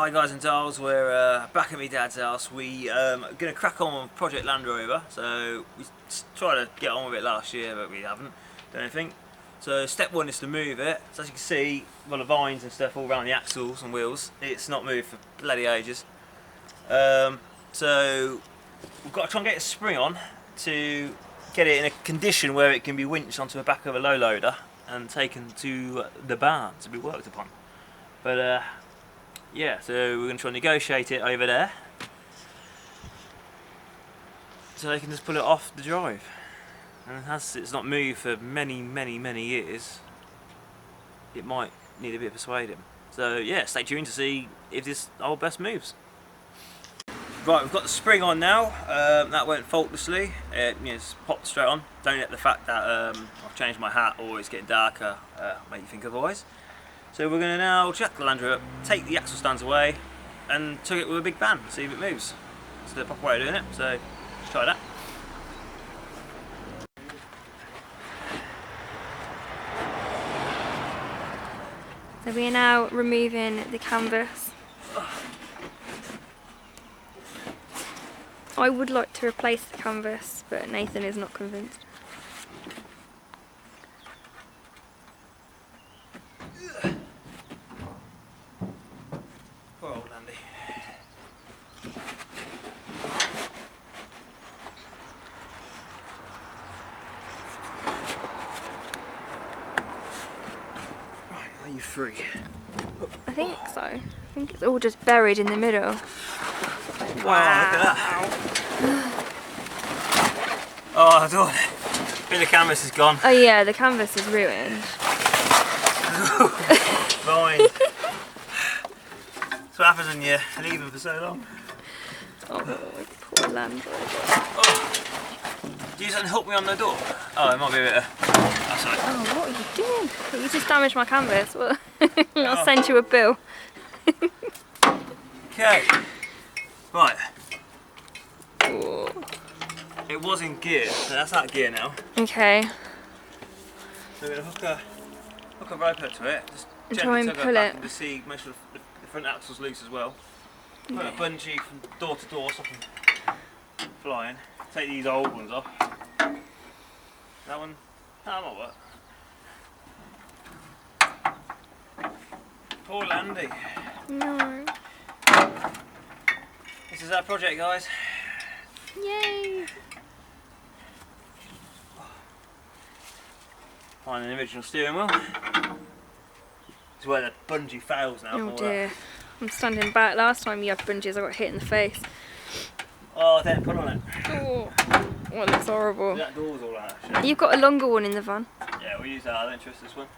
Hi guys and dolls, we're back at my dad's house. We are going to crack on with Project Land Rover. So we tried to get on with it last year, but we haven't done anything. So step one is to move it. So as you can see, well, the vines and stuff all around the axles and wheels. It's not moved for bloody ages. So we've got to try and get a spring on to get it in a condition where it can be winched onto the back of a low loader and taken to the barn to be worked upon. But yeah, so we're going to try and negotiate it over there so they can just pull it off the drive. And as it's not moved for many years, it might need a bit of persuading. So yeah, stay tuned to see if this old best moves. Right, we've got the spring on now. That went faultlessly. It's popped straight on. Don't let the fact that I've changed my hat or it's getting darker make you think otherwise. So we're going to now check the Land Rover, take the axle stands away and tug it with a big band, see if it moves. It's the proper way of doing it, so let's try that. So we are now removing the canvas. I would like to replace the canvas, but Nathan is not convinced. Poor old Andy. Right, are you free? I think so. I think it's all just buried in the middle. Wow, look at that. Oh, I don't. A bit of the canvas is gone. Oh yeah, the canvas is ruined. Fine. That's what happens when you leave them for so long. Oh, poor Land Rover. Oh. Do you something help me on the door? Oh, it might be a bit of... Oh, sorry. Oh, what are you doing? You just damaged my canvas. Well, I'll send you a bill. Okay. Right. Ooh. It was in gear, so that's out of gear now. Okay. So we're going to hook a rope up to it. Just And try and tug pull back it. and just see, make sure the front axle's loose as well. Put a bungee from door to door so I can fly in. Take these old ones off. That one, that might work. Poor Landy. No. This is our project, guys. Yay! Find an original steering wheel. This is where the bungee fails now. Oh dear. I'm standing back. Last time you had bungees, I got hit in the face. Oh, I didn't put on it. Oh, it looks horrible. That door's all out, actually. You've got a longer one in the van. Yeah, we'll use that. I don't trust this one.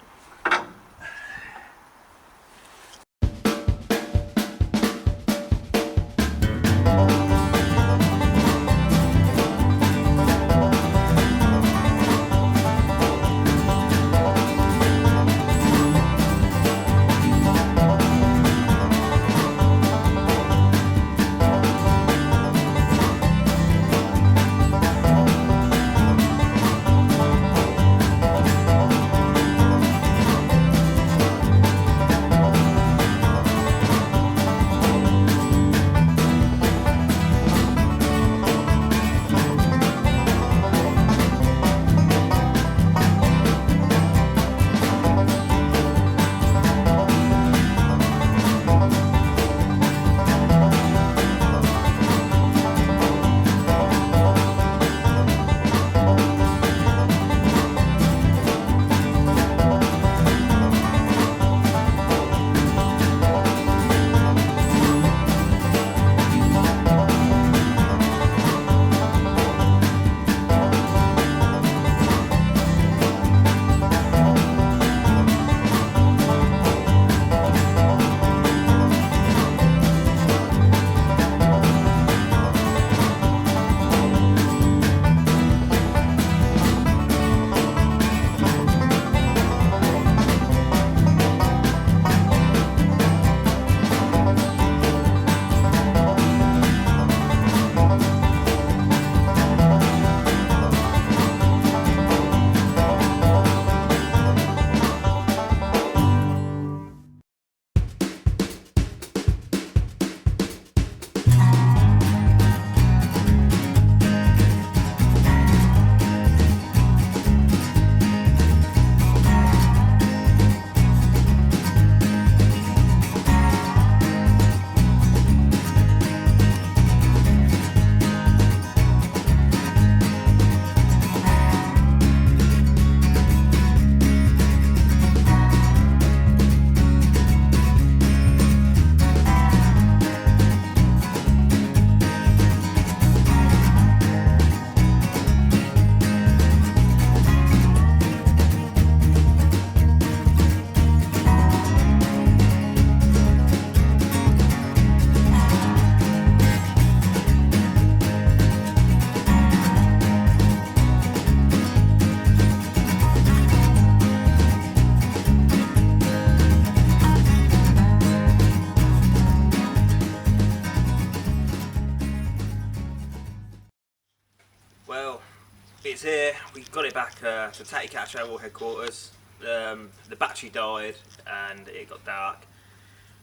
it's here. We got it back to Tatty Cat Travel headquarters. The battery died and it got dark.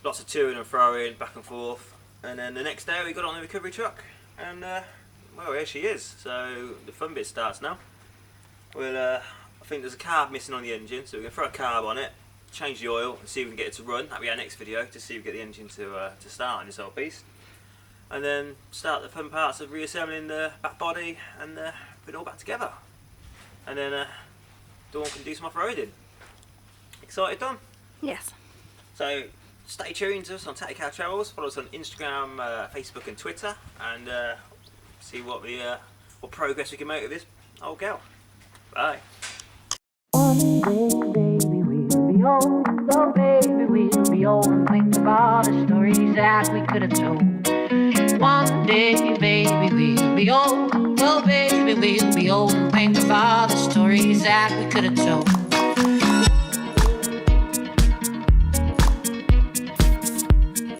Lots of toing and throwing back and forth. And then the next day we got on the recovery truck and well, here she is. So the fun bit starts now. I think there's a carb missing on the engine, so we're going to throw a carb on it, change the oil and see if we can get it to run. That'll be our next video, to see if we get the engine to start on this old beast. And then start the fun parts of reassembling the back body and put it all back together. And then Dawn can do some off-roading. Excited, Dawn? Yes. So stay tuned to us on Tatty Cat Travels. Follow us on Instagram, Facebook and Twitter, and see what progress we can make with this old girl. Bye. One day, baby, we'll be old. Oh, baby, we'll be old and think of all the stories that we could have told. One day, baby, we'll be old. Oh, baby, we'll be old and think of all the stories that we could have told.